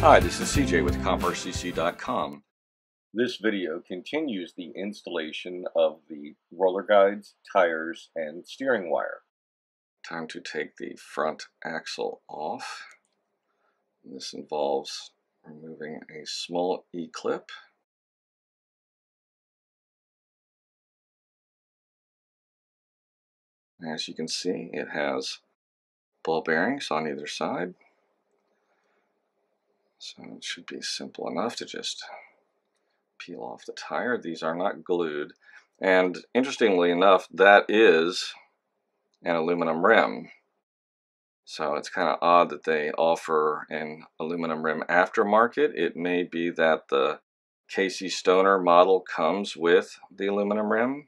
Hi, this is CJ with ComPRCC.com. This video continues the installation of the roller guides, tires, and steering wire. Time to take the front axle off. This involves removing a small E-clip. As you can see, it has ball bearings on either side. So it should be simple enough to just peel off the tire. These are not glued. And interestingly enough, that is an aluminum rim. So it's kind of odd that they offer an aluminum rim aftermarket. It may be that the Casey Stoner model comes with the aluminum rim.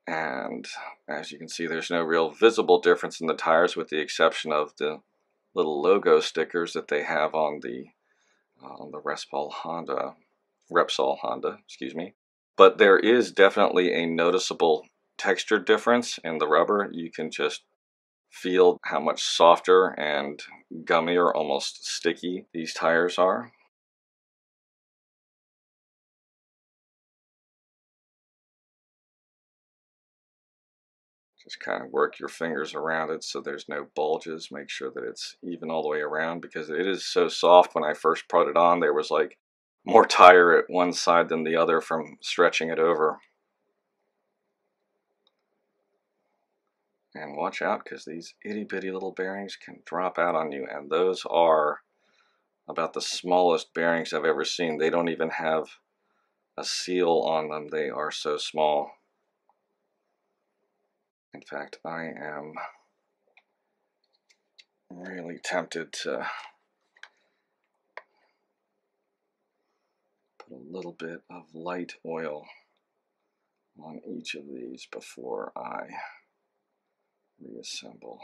And as you can see, there's no real visible difference in the tires with the exception of the little logo stickers that they have on the Repsol Honda, excuse me. But there is definitely a noticeable texture difference in the rubber. You can just feel how much softer and gummier, almost sticky, these tires are. Just kind of work your fingers around it so there's no bulges. Make sure that it's even all the way around because it is so soft. When I first put it on, there was like more tire at one side than the other from stretching it over. And watch out because these itty bitty little bearings can drop out on you, and those are about the smallest bearings I've ever seen. They don't even have a seal on them. They are so small. In fact, I am really tempted to put a little bit of light oil on each of these before I reassemble.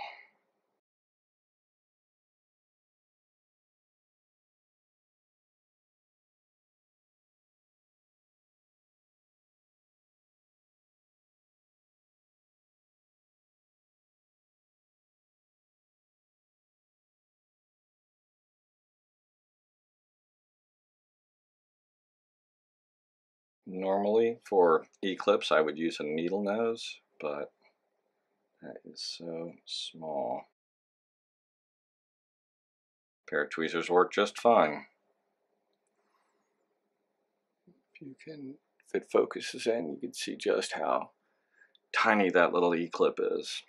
Normally for E-clips I would use a needle nose, but that is so small. A pair of tweezers work just fine. If it focuses in, you can see just how tiny that little E-clip is.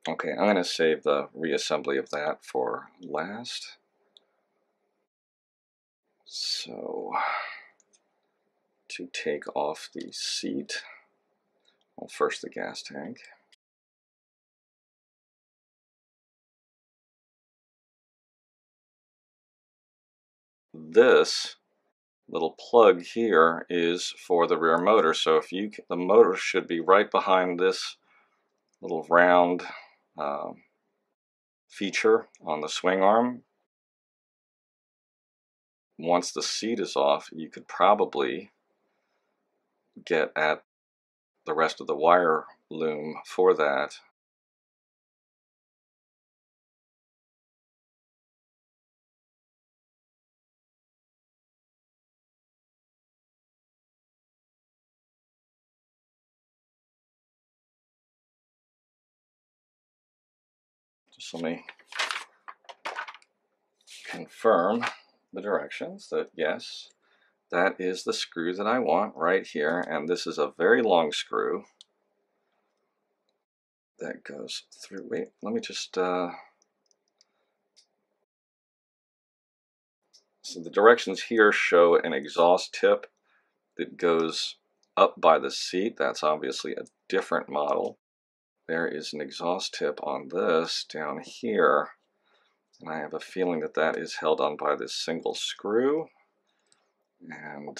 Okay, I'm going to save the reassembly of that for last. So, to take off the seat, well, first the gas tank. This little plug here is for the rear motor, so if you, the motor should be right behind this little round feature on the swing arm. Once the seat is off, you could probably get at the rest of the wire loom for that. Just let me confirm the directions that yes, that is the screw that I want right here, and this is a very long screw that goes through. Wait, let me just so the directions here show an exhaust tip that goes up by the seat. That's obviously a different model. There is an exhaust tip on this down here, and I have a feeling that that is held on by this single screw. And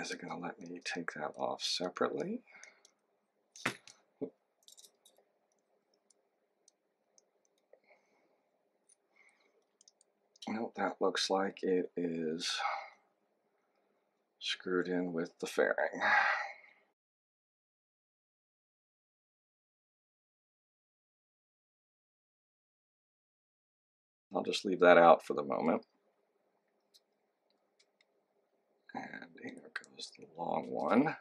is it going to let me take that off separately? Well, that looks like it is screwed in with the fairing. I'll just leave that out for the moment. And here goes the long one.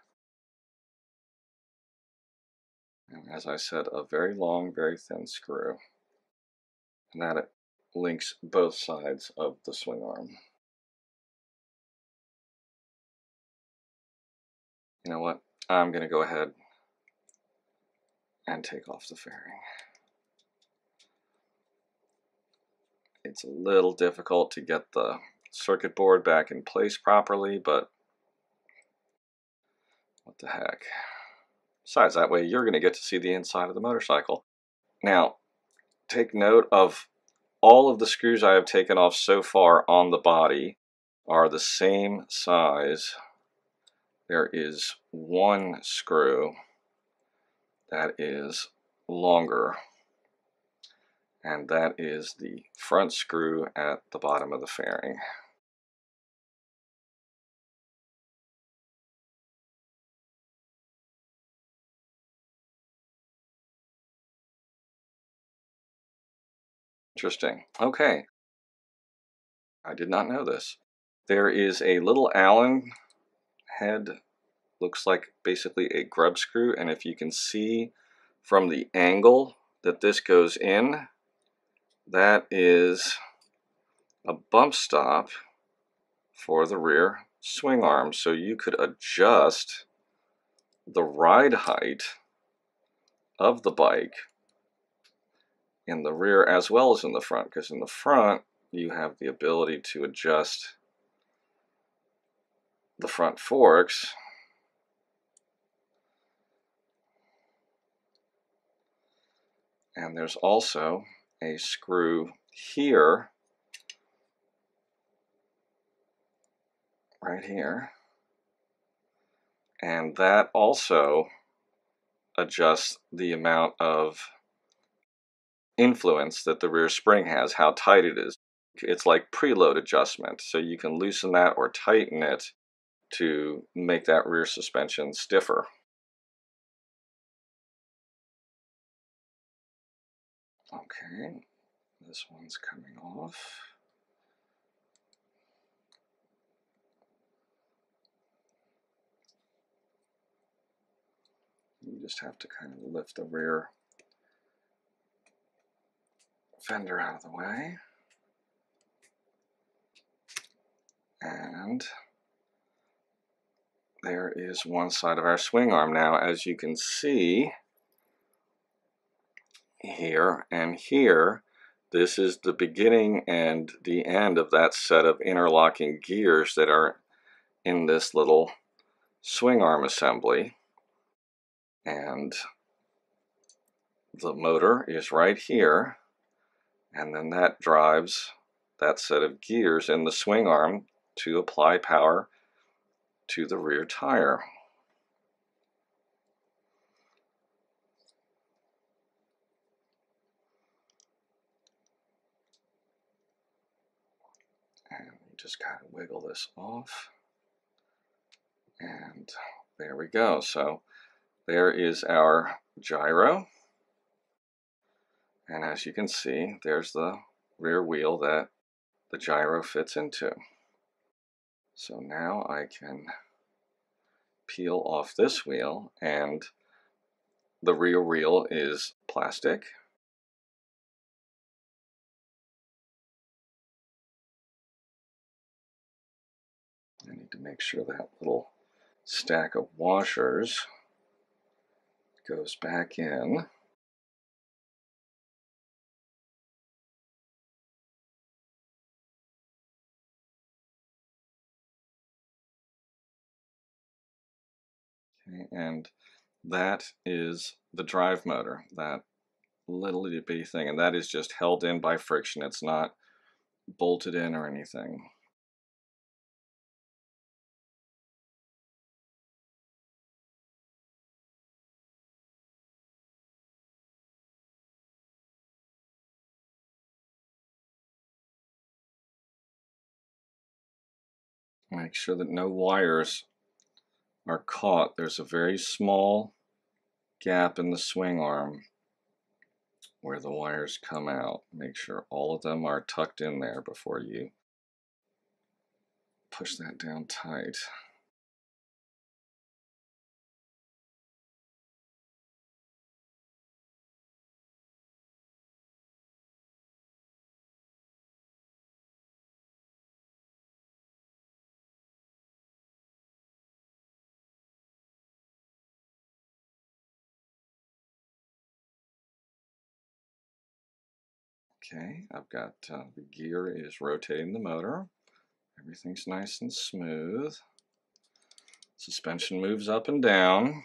And as I said, a very long, very thin screw. And that links both sides of the swing arm. You know what? I'm going to go ahead and take off the fairing. It's a little difficult to get the circuit board back in place properly, but what the heck. Besides, that way you're going to get to see the inside of the motorcycle. Now, take note of all of the screws I have taken off so far on the body are the same size. There is one screw that is longer, and that is the front screw at the bottom of the fairing. Interesting. Okay. I did not know this. There is a little Allen head, looks like basically a grub screw, and if you can see from the angle that this goes in, that is a bump stop for the rear swing arm, so you could adjust the ride height of the bike in the rear as well as in the front, because in the front you have the ability to adjust the front forks and there's also a screw here, right here, and that also adjusts the amount of influence that the rear spring has, how tight it is. It's like preload adjustment, so you can loosen that or tighten it to make that rear suspension stiffer. Okay, this one's coming off. You just have to kind of lift the rear fender out of the way. And there is one side of our swing arm. Now, as you can see here and here, this is the beginning and the end of that set of interlocking gears that are in this little swing arm assembly. And the motor is right here, and then that drives that set of gears in the swing arm to apply power to the rear tire. And you just kind of wiggle this off, and there we go. So there is our gyro, and as you can see, there's the rear wheel that the gyro fits into. So now I can peel off this wheel, and the rear wheel is plastic. I need to make sure that little stack of washers goes back in. Okay, and that is the drive motor, that little itty bitty thing, and that is just held in by friction. It's not bolted in or anything. Make sure that no wires are caught. There's a very small gap in the swing arm where the wires come out. Make sure all of them are tucked in there before you push that down tight. Okay, I've got the gear is rotating the motor. Everything's nice and smooth. Suspension moves up and down.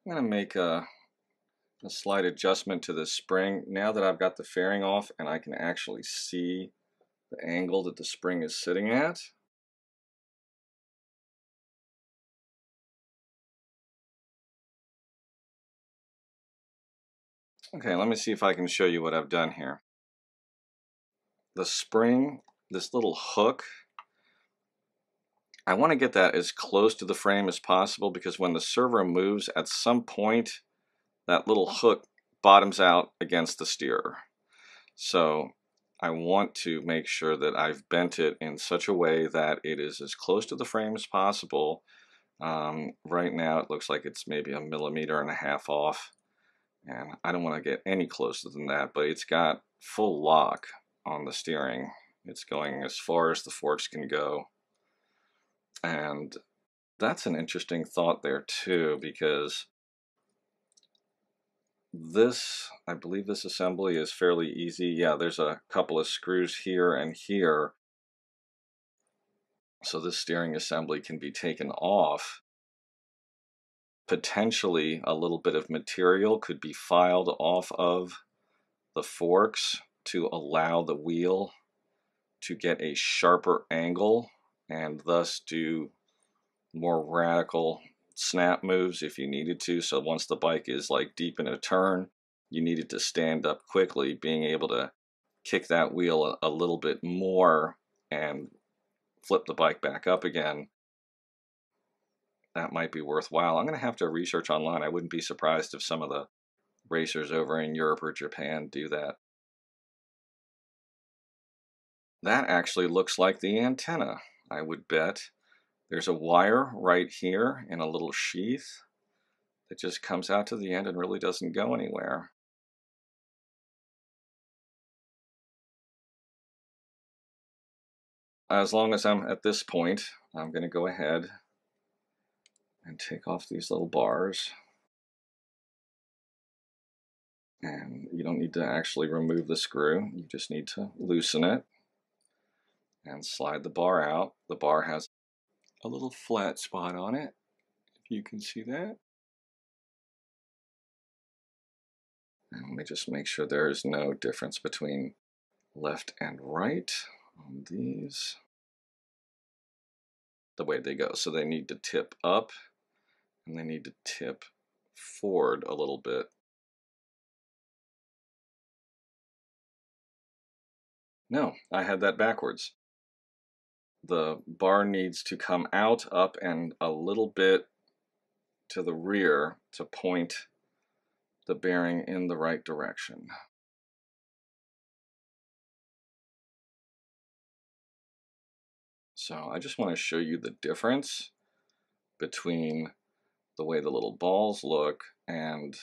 I'm going to make a slight adjustment to the spring. Now that I've got the fairing off and I can actually see the angle that the spring is sitting at. Okay, let me see if I can show you what I've done here. The spring, this little hook, I want to get that as close to the frame as possible because when the servo moves, at some point, that little hook bottoms out against the steerer. So I want to make sure that I've bent it in such a way that it is as close to the frame as possible. Right now it looks like it's maybe 1.5 millimeters off, and I don't want to get any closer than that, but it's got full lock on the steering. It's going as far as the forks can go. And that's an interesting thought there too, because this, I believe this assembly is fairly easy. Yeah, there's a couple of screws here and here. So this steering assembly can be taken off. Potentially a little bit of material could be filed off of the forks to allow the wheel to get a sharper angle and thus do more radical snap moves if you needed to. So once the bike is like deep in a turn, you needed to stand up quickly, being able to kick that wheel a little bit more and flip the bike back up again. That might be worthwhile. I'm going to have to research online. I wouldn't be surprised if some of the racers over in Europe or Japan do that. That actually looks like the antenna, I would bet. There's a wire right here in a little sheath that just comes out to the end and really doesn't go anywhere. As long as I'm at this point, I'm going to go ahead and take off these little bars. And you don't need to actually remove the screw, you just need to loosen it and slide the bar out. The bar has a little flat spot on it, if you can see that. And let me just make sure there is no difference between left and right on these, the way they go. So they need to tip up and they need to tip forward a little bit. No, I had that backwards. The bar needs to come out, up, and a little bit to the rear to point the bearing in the right direction. So I just want to show you the difference between the way the little balls look and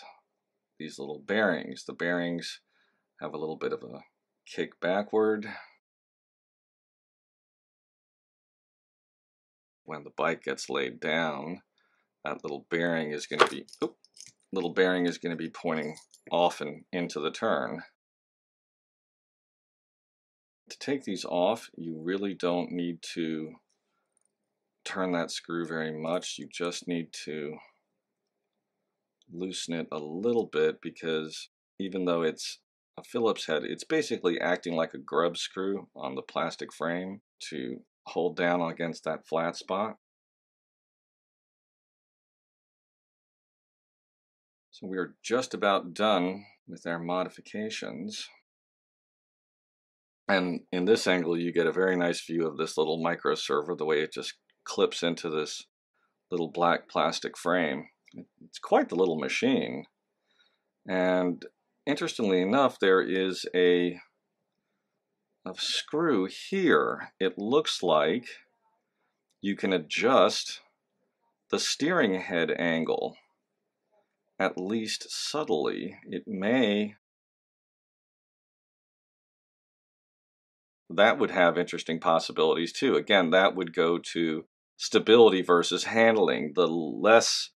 these little bearings. The bearings have a little bit of a kick backward. When the bike gets laid down, that little bearing is going to be pointing off and into the turn. To take these off, you really don't need to turn that screw very much. You just need to loosen it a little bit, because even though it's a Phillips head, it's basically acting like a grub screw on the plastic frame to hold down against that flat spot. So we are just about done with our modifications. And in this angle, you get a very nice view of this little micro servo, the way it just clips into this little black plastic frame. It's quite the little machine. And interestingly enough, there is a screw here. It looks like you can adjust the steering head angle, at least subtly. That would have interesting possibilities too. Again, that would go to stability versus handling. The less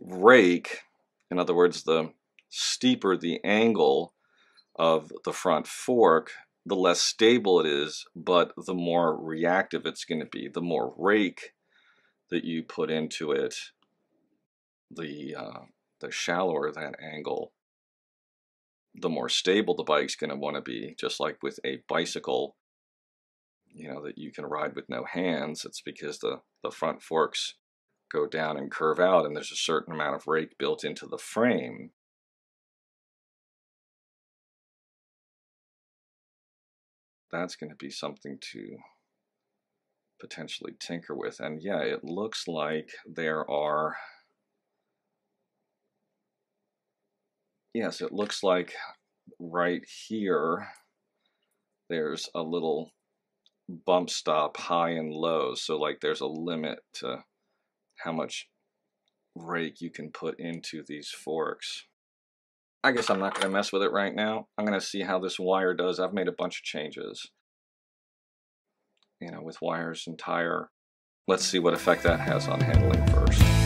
rake, in other words, the steeper the angle of the front fork, the less stable it is, but the more reactive it's going to be. The more rake that you put into it, the shallower that angle, the more stable the bike's going to want to be. Just like with a bicycle, you know, that you can ride with no hands, it's because the front forks go down and curve out, and there's a certain amount of rake built into the frame. That's going to be something to potentially tinker with. And yeah, it looks like there are, yes, it looks like right here there's a little bump stop high and low, so like there's a limit to how much rake you can put into these forks. I guess I'm not going to mess with it right now. I'm going to see how this wire does. I've made a bunch of changes, you know, with wires and tire. Let's see what effect that has on handling first.